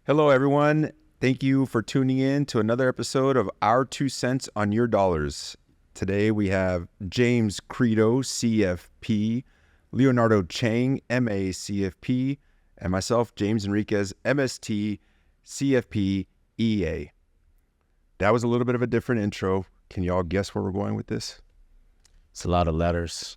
Hello, everyone. Thank you for tuning in to another episode of Our 2 Cents on Your Dollars. Today we have James Credo, CFP, Leonardo Chang, MA, CFP, and myself, James Enriquez, MST, CFP, EA. That was a little bit of a different intro. Can you all guess where we're going with this? It's a lot of letters.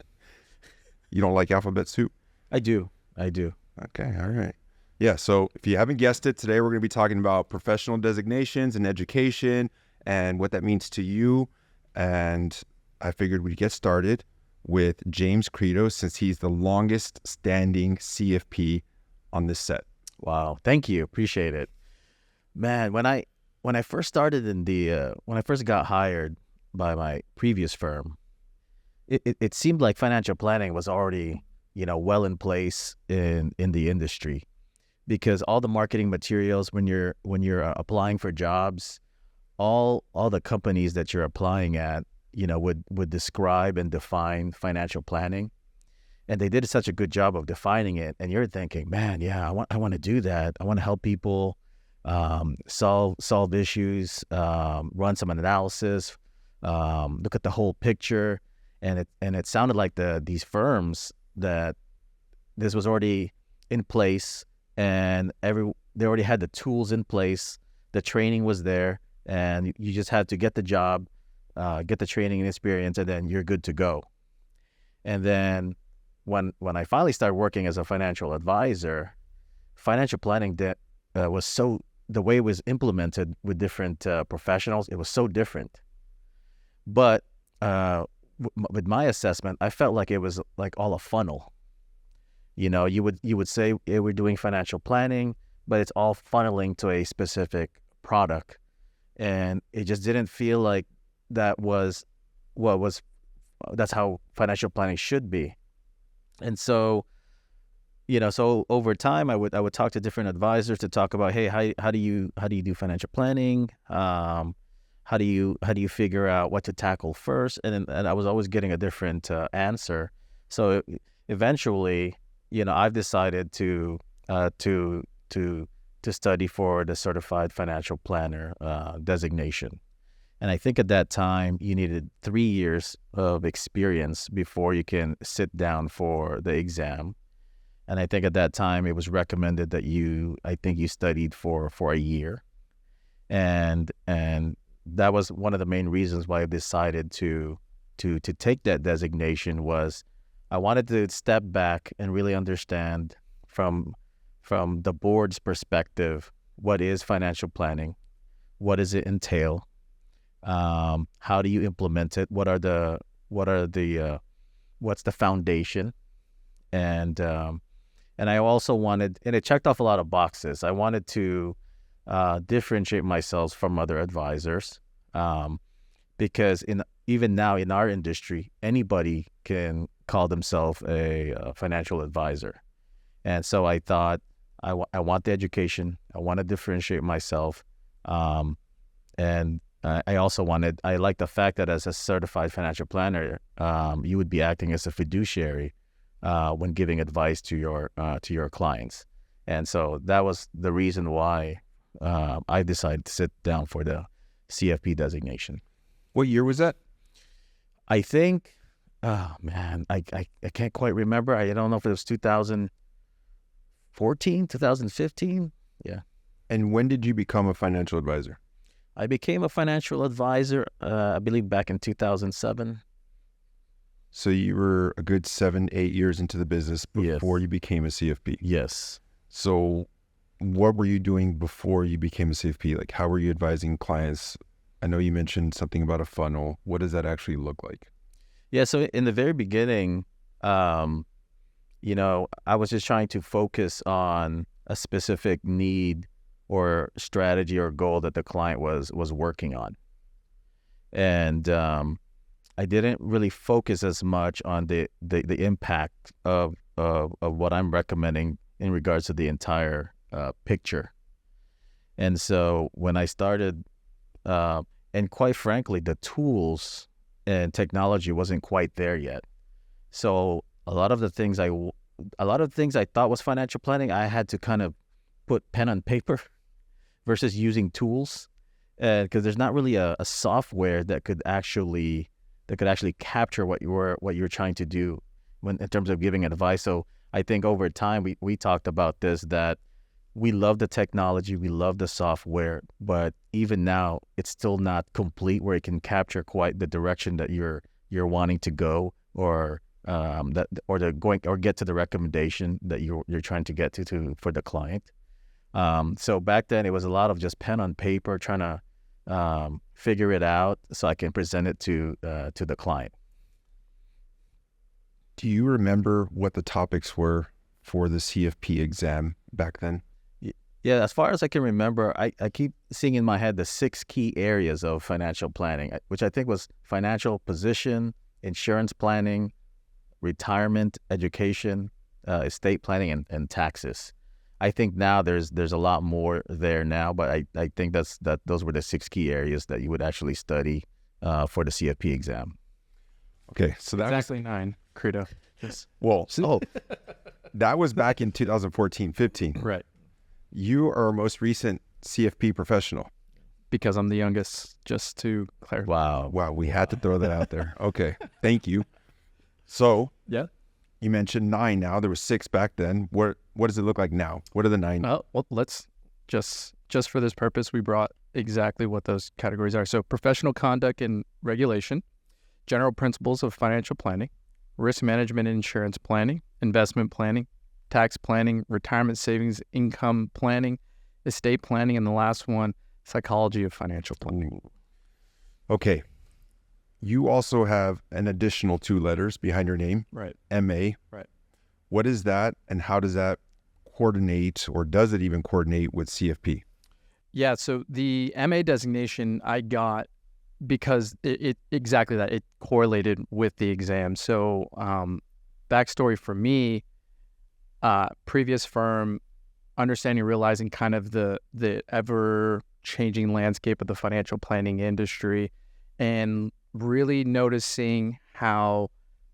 You don't like alphabet soup? I do. Okay, all right. Yeah, so if you haven't guessed it, today we're going to be talking about professional designations and education and what that means to you. And I figured we'd get started with James Credo since he's the longest standing CFP on this set. Wow. Thank you. Appreciate it. Man, when I first started when I first got hired by my previous firm, it seemed like financial planning was already, well in place in the industry. Because all the marketing materials when you're applying for jobs, all the companies that you're applying at, would describe and define financial planning, and they did such a good job of defining it. And you're thinking, man, yeah, I want to do that. I want to help people solve issues, run some analysis, look at the whole picture, and it sounded like these firms that this was already in place. And they already had the tools in place. The training was there, and you just had to get the job, get the training and experience, and then you're good to go. And then when I finally started working as a financial advisor, financial planning was the way it was implemented with different professionals, it was so different. But with my assessment, I felt like it was like all a funnel. You would say, yeah, we're doing financial planning, but it's all funneling to a specific product. And it just didn't feel like that's how financial planning should be. And so, so over time, I would talk to different advisors to talk about, hey, how do you do financial planning? How do you figure out what to tackle first? And I was always getting a different answer. So eventually, I've decided to study for the Certified Financial Planner designation. And I think at that time, you needed 3 years of experience before you can sit down for the exam. And I think at that time, it was recommended that you studied for a year. And that was one of the main reasons why I decided to take that designation. Was I wanted to step back and really understand from the board's perspective, what is financial planning? What does it entail? How do you implement it? What's the foundation? And I also wanted, and it checked off a lot of boxes. I wanted to differentiate myself from other advisors, because even now in our industry, anybody can call themselves a financial advisor. And so I thought, I want the education. I want to differentiate myself. And I also I like the fact that as a certified financial planner, you would be acting as a fiduciary when giving advice to your clients. And so that was the reason why I decided to sit down for the CFP designation. What year was that? I think, oh man, I can't quite remember. I don't know if it was 2014, 2015. Yeah. And when did you become a financial advisor? I became a financial advisor, I believe back in 2007. So you were a good 7-8 years into the business before you became a CFP. Yes. So what were you doing before you became a CFP? Like, how were you advising clients? I know you mentioned something about a funnel. What does that actually look like? Yeah, so in the very beginning, I was just trying to focus on a specific need or strategy or goal that the client was working on. And I didn't really focus as much on the impact of what I'm recommending in regards to the entire picture. And so when I started, and quite frankly, the tools and technology wasn't quite there yet. So a lot of the things I thought was financial planning, I had to kind of put pen on paper versus using tools, because there's not really a software that could actually capture what you're trying to do in terms of giving advice. So I think over time we talked about this, that we love the technology, we love the software, but even now it's still not complete where it can capture quite the direction that you're wanting to go, or get to the recommendation that you're trying to get to for the client. So back then it was a lot of just pen on paper, trying to figure it out so I can present it to the client. Do you remember what the topics were for the CFP exam back then? Yeah, as far as I can remember, I keep seeing in my head the 6 key areas of financial planning, which I think was financial position, insurance planning, retirement, education, estate planning, and taxes. I think now there's a lot more there now, but I think those were the 6 key areas that you would actually study for the CFP exam. Okay, so that's exactly 9, Credo. Yes. Well, that was back in 2014-15. Right. You are our most recent CFP professional. Because I'm the youngest, just to clarify. Wow, we had to throw that out there. Okay, thank you. So, yeah, you mentioned 9 now. There was 6 back then. What does it look like now? What are the 9? Well, let's just for this purpose, we brought exactly what those categories are. So professional conduct and regulation, general principles of financial planning, risk management and insurance planning, investment planning, tax planning, retirement savings, income planning, estate planning, and the last one, psychology of financial planning. Okay. You also have an additional 2 letters behind your name. Right. MA. Right. What is that, and how does that coordinate, or does it even coordinate with CFP? Yeah, so the MA designation I got because it exactly that. It correlated with the exam. So backstory for me, previous firm, understanding, realizing kind of the ever-changing landscape of the financial planning industry, and really noticing how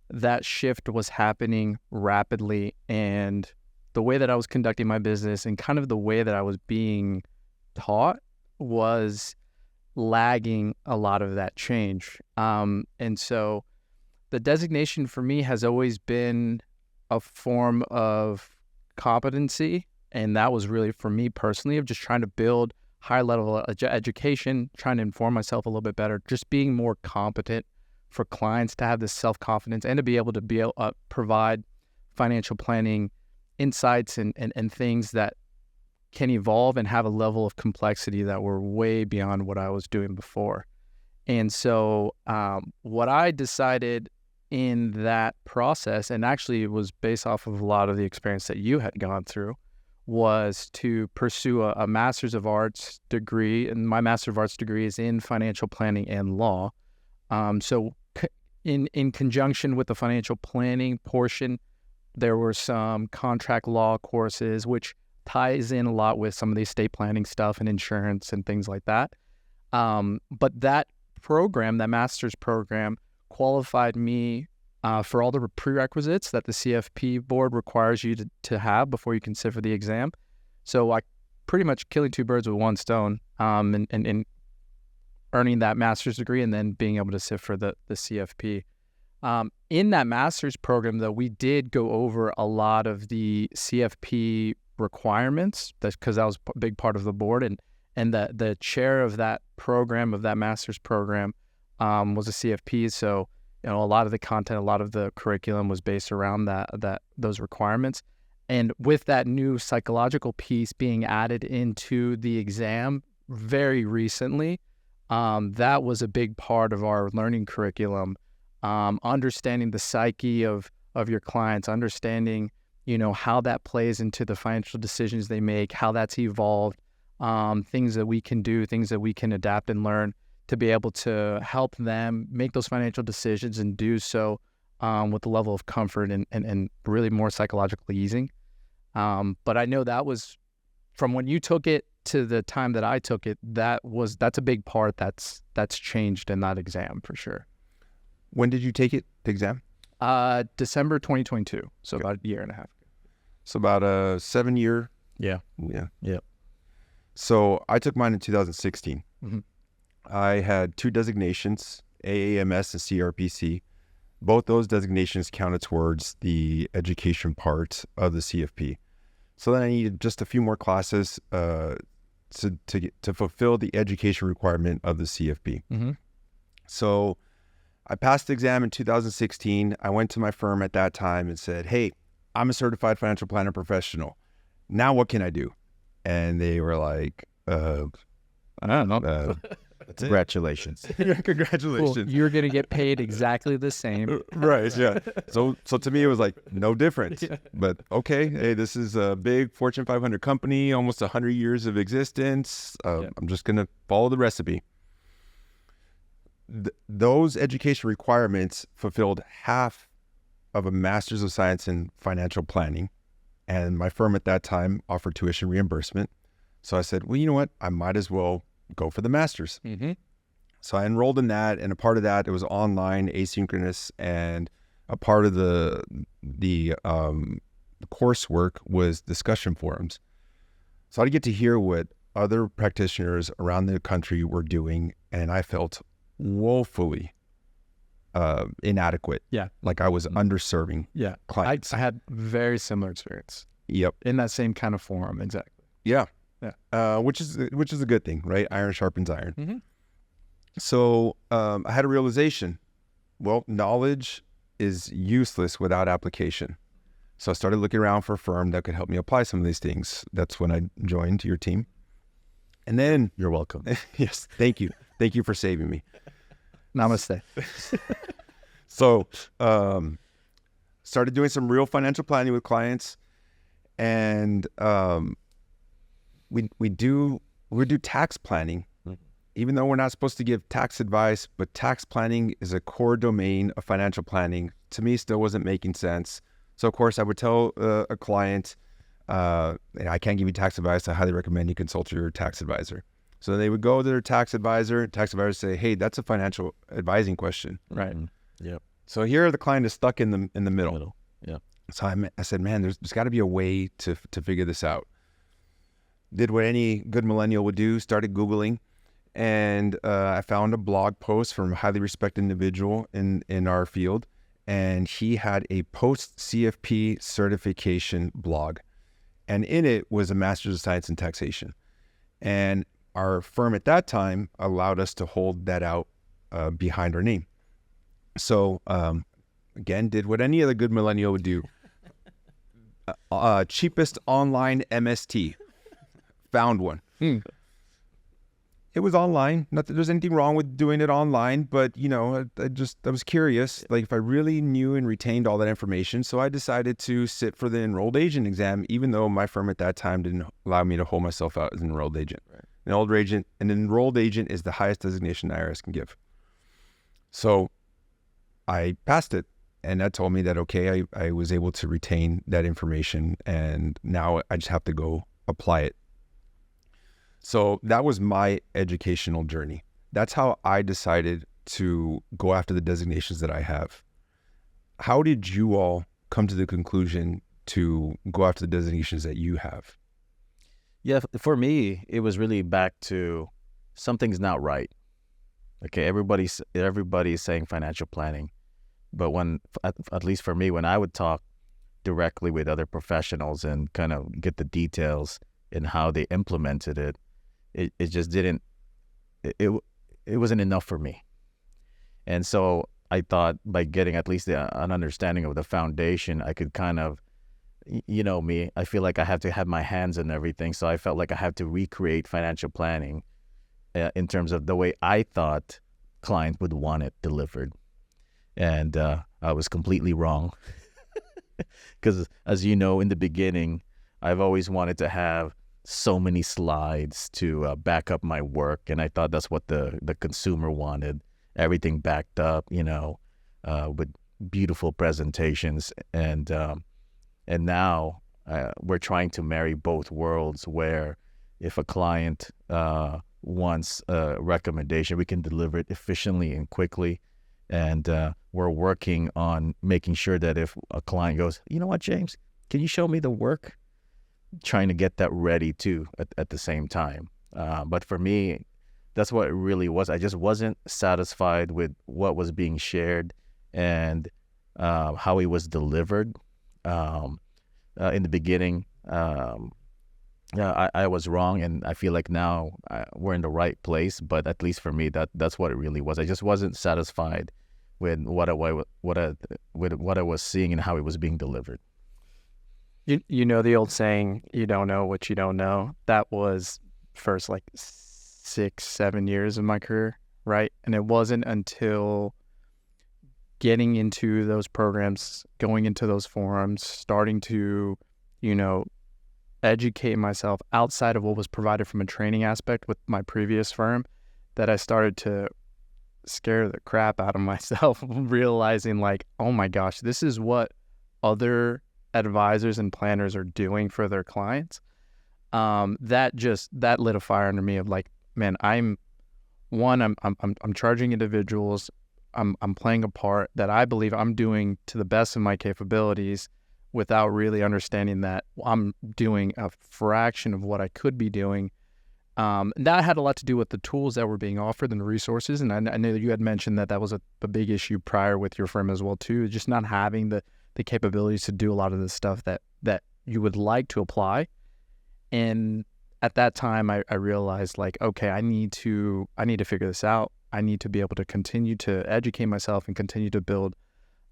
that shift was happening rapidly, and the way that I was conducting my business and kind of the way that I was being taught was lagging a lot of that change. And so the designation for me has always been a form of competency, and that was really for me personally of just trying to build higher level education, trying to inform myself a little bit better, just being more competent for clients to have this self-confidence and to be able to provide financial planning insights and things that can evolve and have a level of complexity that were way beyond what I was doing before. And so what I decided in that process, and actually it was based off of a lot of the experience that you had gone through, was to pursue a Master's of Arts degree. And my Master of Arts degree is in financial planning and law. So in conjunction with the financial planning portion, there were some contract law courses, which ties in a lot with some of the estate planning stuff and insurance and things like that. But that program, that master's program, qualified me for all the prerequisites that the CFP board requires you to have before you can sit for the exam. So I pretty much killing 2 birds with 1 stone, and earning that master's degree and then being able to sit for the CFP. In that master's program, though, we did go over a lot of the CFP requirements, because that was a big part of the board, and the chair of that program, of that master's program, was a CFP. So, a lot of the content, a lot of the curriculum was based around those requirements. And with that new psychological piece being added into the exam very recently, that was a big part of our learning curriculum. Understanding the psyche of your clients, understanding, how that plays into the financial decisions they make, how that's evolved, things that we can do, things that we can adapt and learn to be able to help them make those financial decisions and do so with a level of comfort and really more psychologically easing. But I know that was, from when you took it to the time that I took it, that's a big part that's changed in that exam for sure. When did you take it, the exam? December 2022, so Okay. about a year and a half ago. So about a 7-year. Yeah. Yeah. Yep. So I took mine in 2016. Mhm. I had 2 designations, AAMS and CRPC. Both those designations counted towards the education part of the CFP. So then I needed just a few more classes to fulfill the education requirement of the CFP. Mhm. So I passed the exam in 2016. I went to my firm at that time and said, hey, I'm a certified financial planner professional. Now what can I do? And they were like, I don't know. that's it. Congratulations. Congratulations. Cool. You're gonna get paid exactly the same. Right, yeah. So to me, it was like no difference. Yeah. But okay, hey, this is a big Fortune 500 company, almost 100 years of existence. I'm just going to follow the recipe. Those education requirements fulfilled half of a Master's of Science in Financial Planning. And my firm at that time offered tuition reimbursement. So I said, well, you know what? I might as well go for the Master's. Mm-hmm. So I enrolled in that, and a part of that, it was online, asynchronous, and a part of the coursework was discussion forums. So I'd get to hear what other practitioners around the country were doing, and I felt woefully inadequate. Yeah. Like I was underserving Yeah. clients. I had very similar experience Yep. in that same kind of forum. Exactly. Yeah. Yeah. Which is a good thing, right? Iron sharpens iron. Mm-hmm. So I had a realization. Well, knowledge is useless without application. So I started looking around for a firm that could help me apply some of these things. That's when I joined your team. And then, You're welcome. yes, thank you. Thank you for saving me. Namaste. So started doing some real financial planning with clients, and we do tax planning, even though we're not supposed to give tax advice. But tax planning is a core domain of financial planning. To me, still wasn't making sense. So of course, I would tell a client, I can't give you tax advice. I highly recommend you consult your tax advisor. So they would go to their tax advisor. Tax advisor say, "Hey, that's a financial advising question." Right. Yep. So here the client is stuck in the middle. Yeah. So I said, "Man, there's got to be a way to figure this out." Did what any good millennial would do, started Googling, and I found a blog post from a highly respected individual in our field, and he had a post-CFP certification blog, and in it was a Master's of Science in Taxation. And our firm at that time allowed us to hold that out behind our name. So again, did what any other good millennial would do. Cheapest online MST. Found one. It was online. Not that there's anything wrong with doing it online, but I was curious, like if I really knew and retained all that information. So I decided to sit for the enrolled agent exam, even though my firm at that time didn't allow me to hold myself out as an enrolled agent. Right. An enrolled agent is the highest designation the IRS can give. So I passed it, and that told me that, okay, I was able to retain that information, and now I just have to go apply it. So that was my educational journey. That's how I decided to go after the designations that I have. How did you all come to the conclusion to go after the designations that you have? Yeah, for me, it was really back to something's not right. Okay, everybody's saying financial planning, but at least for me, when I would talk directly with other professionals and kind of get the details in how they implemented it, it just didn't. It wasn't enough for me, and so I thought by getting at least an understanding of the foundation, I could kind of, me, I feel like I have to have my hands in everything. So I felt like I have to recreate financial planning in terms of the way I thought clients would want it delivered. And I was completely wrong. Because as you know, in the beginning, I've always wanted to have so many slides to back up my work. And I thought that's what the consumer wanted. Everything backed up, with beautiful presentations. And now we're trying to marry both worlds, where if a client wants a recommendation, we can deliver it efficiently and quickly. And we're working on making sure that if a client goes, you know what, James, can you show me the work? trying to get that ready too at the same time. But for me, that's what it really was. I just wasn't satisfied with what was being shared and how it was delivered. In the beginning, I was wrong, and I feel like now we're in the right place. But at least for me, that's what it really was. I just wasn't satisfied with what I was seeing and how it was being delivered. You know the old saying, you don't know what you don't know. That was first like 6-7 years of my career, right? And it wasn't until getting into those programs, going into those forums, starting to, educate myself outside of what was provided from a training aspect with my previous firm, that I started to scare the crap out of myself, realizing like, oh my gosh, this is what other advisors and planners are doing for their clients. That lit a fire under me of like, man, I'm charging individuals. I'm playing a part that I believe I'm doing to the best of my capabilities, without really understanding that I'm doing a fraction of what I could be doing. And that had a lot to do with the tools that were being offered and the resources. And I know you had mentioned that was a big issue prior with your firm as well too, just not having the capabilities to do a lot of the stuff that you would like to apply. And at that time, I realized like, okay, I need to figure this out. I need to be able to continue to educate myself and continue to build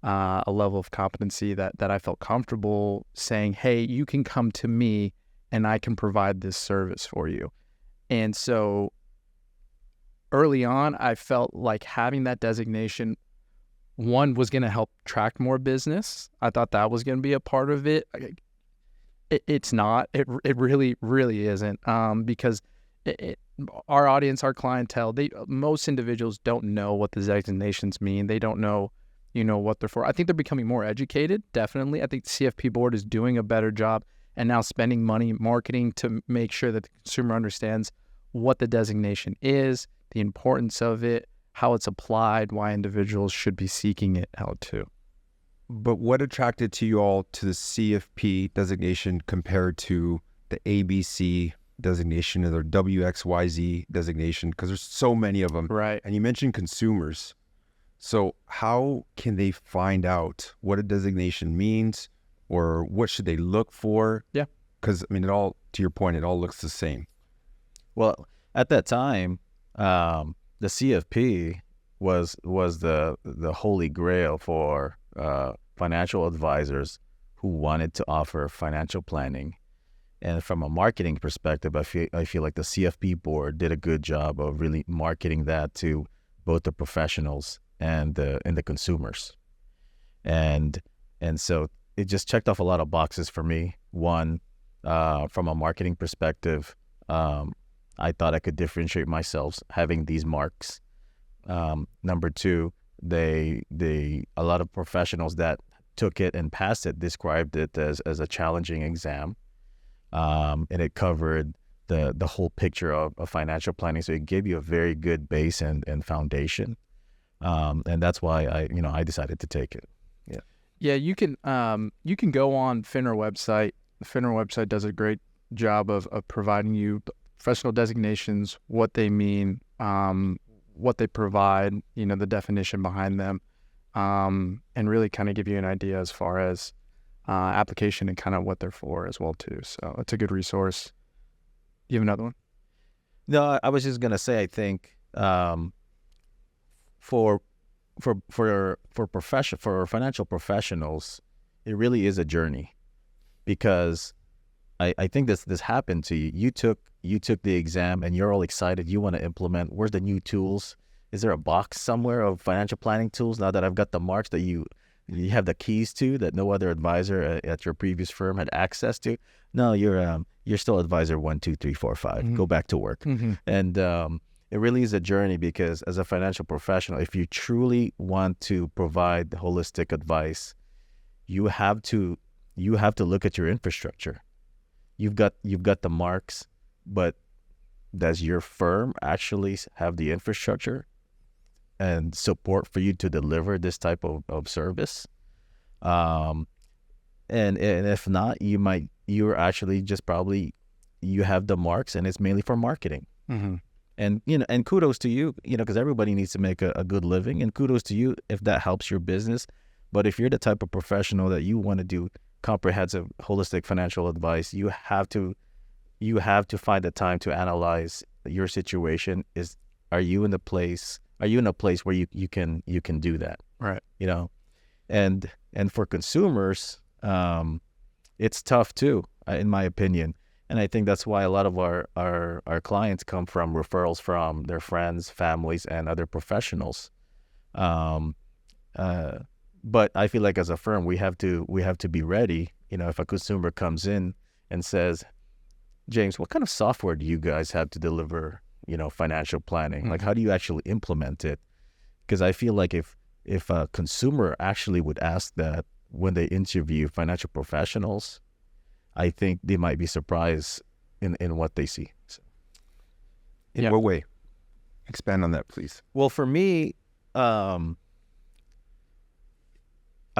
a level of competency that I felt comfortable saying, hey, you can come to me and I can provide this service for you. And so early on, I felt like having that designation, one, was going to help attract more business. I thought that was going to be a part of it. It's not. It really, really isn't. Because our audience, our clientele, most individuals don't know what the designations mean. They don't know, what they're for. I think they're becoming more educated, definitely. I think the CFP board is doing a better job and now spending money marketing to make sure that the consumer understands what the designation is, the importance of it, how it's applied, why individuals should be seeking it out too. But what attracted to you all to the CFP designation compared to the ABC designation or the WXYZ designation? Because there's so many of them. Right. And you mentioned consumers. So how can they find out what a designation means, or what should they look for? Yeah. Because, I mean, to your point, it all looks the same. Well, at that time, the CFP was the holy grail for financial advisors who wanted to offer financial planning. And from a marketing perspective, I feel like the CFP board did a good job of really marketing that to both the professionals and the consumers. And so it just checked off a lot of boxes for me. One, from a marketing perspective, I thought I could differentiate myself having these marks. Number two, a lot of professionals that took it and passed it described it as a challenging exam. And it covered the whole picture of financial planning. So it gave you a very good base and foundation. And that's why I decided to take it. Yeah. Yeah, you can go on FINRA website. The FINRA website does a great job of providing you professional designations, what they mean, what they provide, the definition behind them, and really kind of give you an idea as far as application and kind of what they're for as well too. So it's a good resource. You have another one? No, I was just gonna say, I think for financial professionals, it really is a journey, because I think this happened to you. You took the exam and you're all excited. You want to implement. Where's the new tools? Is there a box somewhere of financial planning tools now that I've got the marks that you have the keys to that no other advisor at your previous firm had access to? No, you're still advisor 1, 2, 3, 4, 5. Mm-hmm. Go back to work. Mm-hmm. And it really is a journey, because as a financial professional, if you truly want to provide holistic advice, you have to look at your infrastructure. You've got the marks, but does your firm actually have the infrastructure and support for you to deliver this type of service? And if not, you might you're actually just probably, you have the marks and it's mainly for marketing. Mm-hmm. And, and kudos to you, because everybody needs to make a good living, and kudos to you if that helps your business. But if you're the type of professional that you want to do comprehensive, holistic financial advice, you have to find the time to analyze your situation. Are you in a place where you can do that? Right. And for consumers, it's tough too, in my opinion. And I think that's why a lot of our clients come from referrals from their friends, families, and other professionals. But I feel like as a firm, we have to be ready. If a consumer comes in and says, James, what kind of software do you guys have to deliver, financial planning? Like, how do you actually implement it? Because I feel like if a consumer actually would ask that when they interview financial professionals, I think they might be surprised in what they see. So. In what way? Expand on that, please. Well, for me, I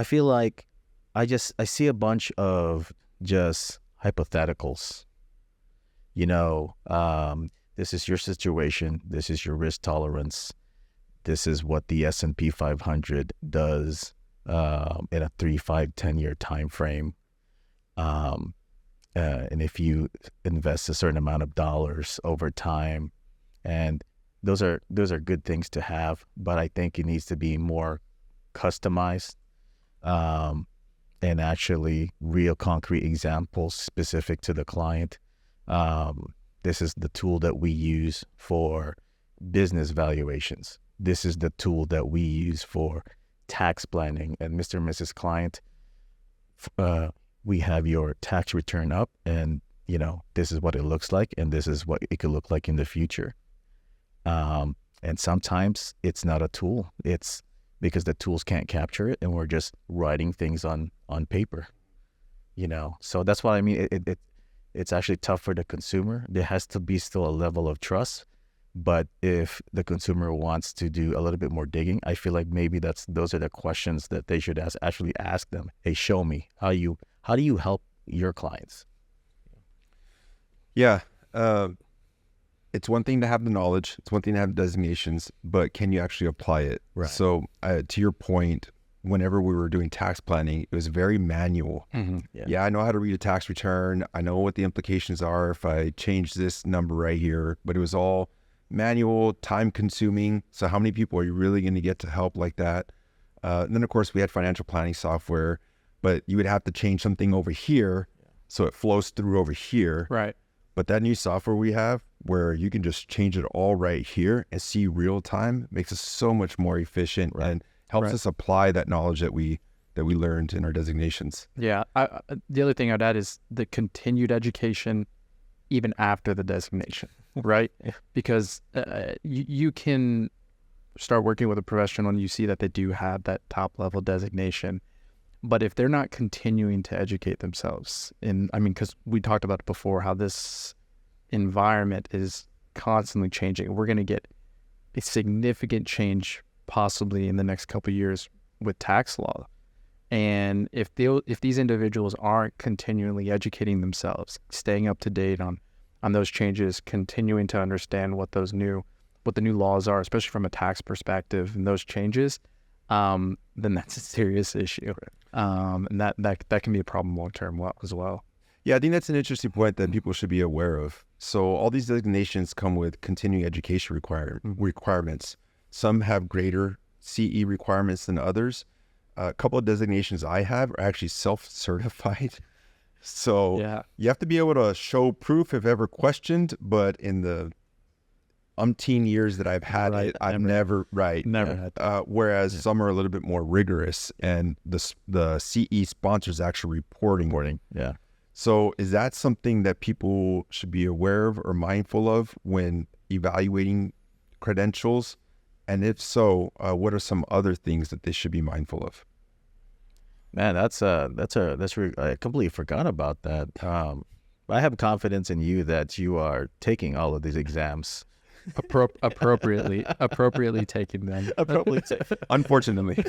feel like I see a bunch of just hypotheticals. This is your situation. This is your risk tolerance. This is what the S&P 500 does in a 3, 5, 10-year time frame. And if you invest a certain amount of dollars over time, and those are good things to have, but I think it needs to be more customized, and actually real concrete examples specific to the client. This is the tool that we use for business valuations. This is the tool that we use for tax planning. And Mr. and Mrs. Client, we have your tax return up, and this is what it looks like, and this is what it could look like in the future. And sometimes it's not a tool. It's because the tools can't capture it, and we're just writing things on paper. So that's what I mean. It's actually tough for the consumer. There has to be still a level of trust. But if the consumer wants to do a little bit more digging, I feel like maybe those are the questions that they should ask them. Hey, show me how do you help your clients? Yeah. It's one thing to have the knowledge. It's one thing to have designations, but can you actually apply it? Right. So to your point, whenever we were doing tax planning, it was very manual. Mm-hmm. Yeah, I know how to read a tax return. I know what the implications are if I change this number right here, but it was all manual, time consuming. So how many people are you really going to get to help like that? And then of course we had financial planning software, but you would have to change something over here. So it flows through over here. Right. But that new software we have where you can just change it all right here and see real time makes us so much more efficient and helps us apply that knowledge that we learned in our designations. Yeah. The other thing I'd add is the continued education even after the designation, right? Because you can start working with a professional and you see that they do have that top level designation. But if they're not continuing to educate themselves because we talked about it before, how this environment is constantly changing. We're going to get a significant change possibly in the next couple of years with tax law. And if these individuals aren't continually educating themselves, staying up to date on those changes, continuing to understand what the new laws are, especially from a tax perspective, and those changes, then that's a serious issue. And that can be a problem long term as well. Yeah, I think that's an interesting point that people should be aware of. So all these designations come with continuing education requirements. Some have greater CE requirements than others. A couple of designations I have are actually self-certified. So you have to be able to show proof if ever questioned, but in the umpteen years that I've had it, I've never had that. Whereas some are a little bit more rigorous, and the CE sponsors actually reporting. Yeah. So is that something that people should be aware of or mindful of when evaluating credentials? And if so, what are some other things that they should be mindful of? Man, I completely forgot about that. I have confidence in you that you are taking all of these exams. Appropriately taking them. Unfortunately.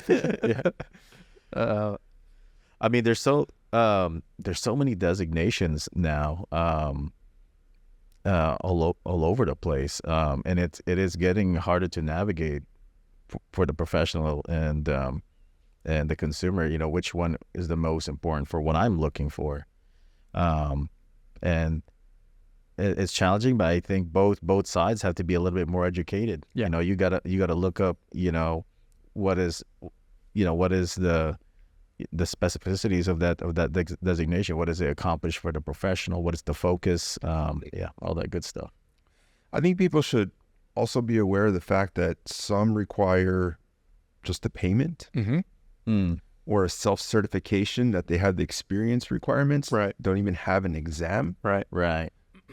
I mean, they're so there's so many designations now, all over the place, and it is getting harder to navigate for the professional and the consumer. You know, which one is the most important for what I'm looking for, and it's challenging, but I think both sides have to be a little bit more educated. Yeah. You know, you gotta look up, what is the specificities of that designation. What does it accomplish for the professional? What is the focus? All that good stuff. I think people should also be aware of the fact that some require just a payment or a self-certification that they have the experience requirements. Right. Don't even have an exam. Right.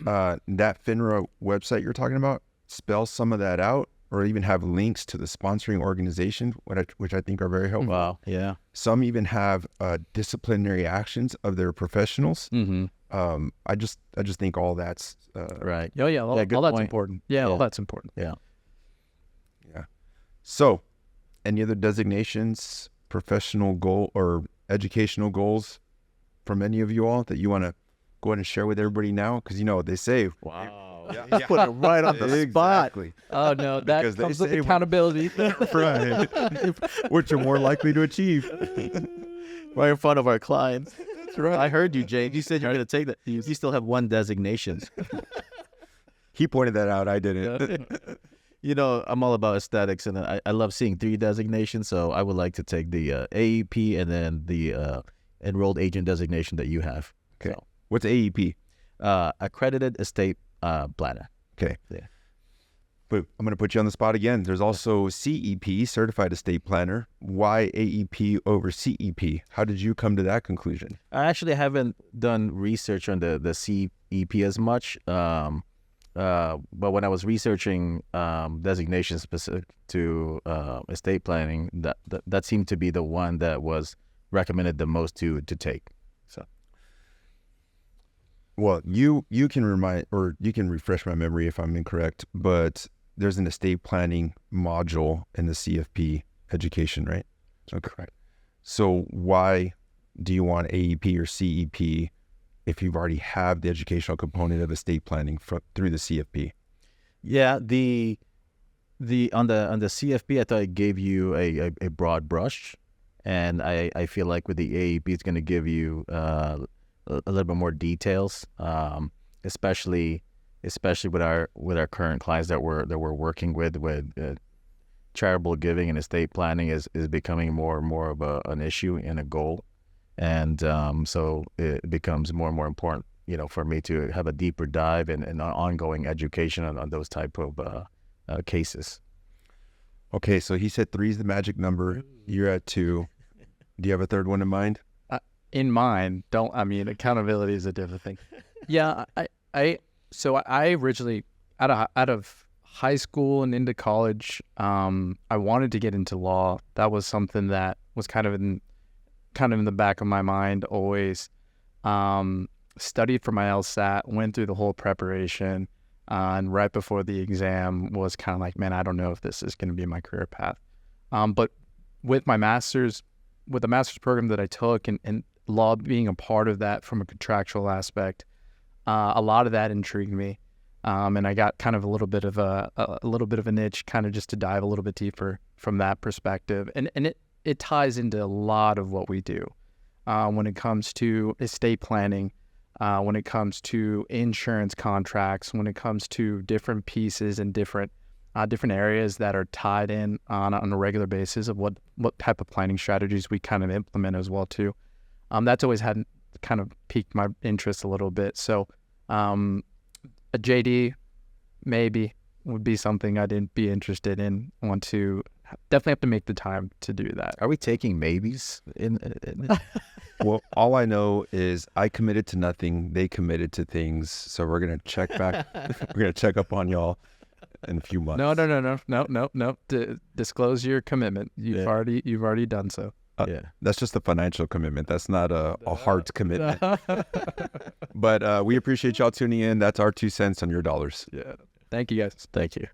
That FINRA website you're talking about spells some of that out, or even have links to the sponsoring organization, which I think are very helpful. Wow. Yeah. Some even have disciplinary actions of their professionals. I just think all that's Right. Oh yeah, all that's point. important. Yeah, all that's important. Yeah. So, any other designations, professional goal or educational goals from any of you all that you want to go ahead and share with everybody now? Because you know what they say. Wow. Yeah. Put it right on the spot. Exactly. Oh no, that Because they comes with say- accountability. Right. Which you're more likely to achieve. Right in front of our clients. That's right. I heard you, James. You said you're going to take that. You still have one designation. He pointed that out. I didn't. You know, I'm all about aesthetics, and I love seeing 3 designations. So I would like to take the AEP and then the enrolled agent designation that you have. Okay. So, What's AEP? accredited estate planner. Okay. Yeah. But I'm going to put you on the spot again. There's also CEP, Certified Estate Planner. Why AEP over CEP? How did you come to that conclusion? I actually haven't done research on the CEP as much, but when I was researching designations specific to estate planning, that seemed to be the one that was recommended the most to take. So, Well, you can remind, or you can refresh my memory if I'm incorrect, but there's an estate planning module in the CFP education, right? Okay. Correct. So why do you want AEP or CEP if you've already have the educational component of estate planning through the CFP? yeah, the on the CFP, I thought it gave you a broad brush, and I feel like with the AEP, it's going to give you a little bit more details, especially with our current clients that we're working with charitable giving and estate planning is becoming more and more of an issue and a goal, and so it becomes more and more important, for me to have a deeper dive and ongoing education on those type of cases. Okay, so he said 3 is the magic number. You're at 2. Do you have a third one in mind? In mind, accountability is a different thing. Yeah, so I originally out of high school and into college, I wanted to get into law. That was something that was kind of in the back of my mind always. Studied for my LSAT, went through the whole preparation, and right before the exam was kind of like, man, I don't know if this is going to be my career path. But with my master's, with the master's program that I took, and law being a part of that from a contractual aspect, a lot of that intrigued me, and I got kind of a little bit of an itch, kind of just to dive a little bit deeper from that perspective, and it ties into a lot of what we do when it comes to estate planning, when it comes to insurance contracts, when it comes to different pieces and different areas that are tied in on a regular basis of what type of planning strategies we kind of implement as well too. That's always had kind of piqued my interest a little bit. So a JD maybe would be something I'd be interested in. Definitely have to make the time to do that. Are we taking maybes in Well, all I know is I committed to nothing. They committed to things. So we're going to check back. We're going to check up on y'all in a few months. No. Disclose your commitment. You've already done so. Yeah. That's just a financial commitment. That's not a heart commitment. But we appreciate y'all tuning in. That's our 2 cents on your dollars. Yeah. Thank you guys. Thank you.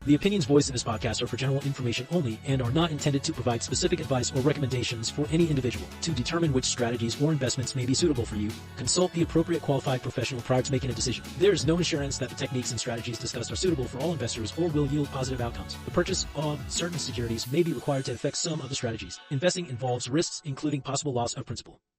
The opinions voiced in this podcast are for general information only and are not intended to provide specific advice or recommendations for any individual. To determine which strategies or investments may be suitable for you, consult the appropriate qualified professional prior to making a decision. There is no assurance that the techniques and strategies discussed are suitable for all investors or will yield positive outcomes. The purchase of certain securities may be required to effect some of the strategies. Investing involves risks, including possible loss of principal.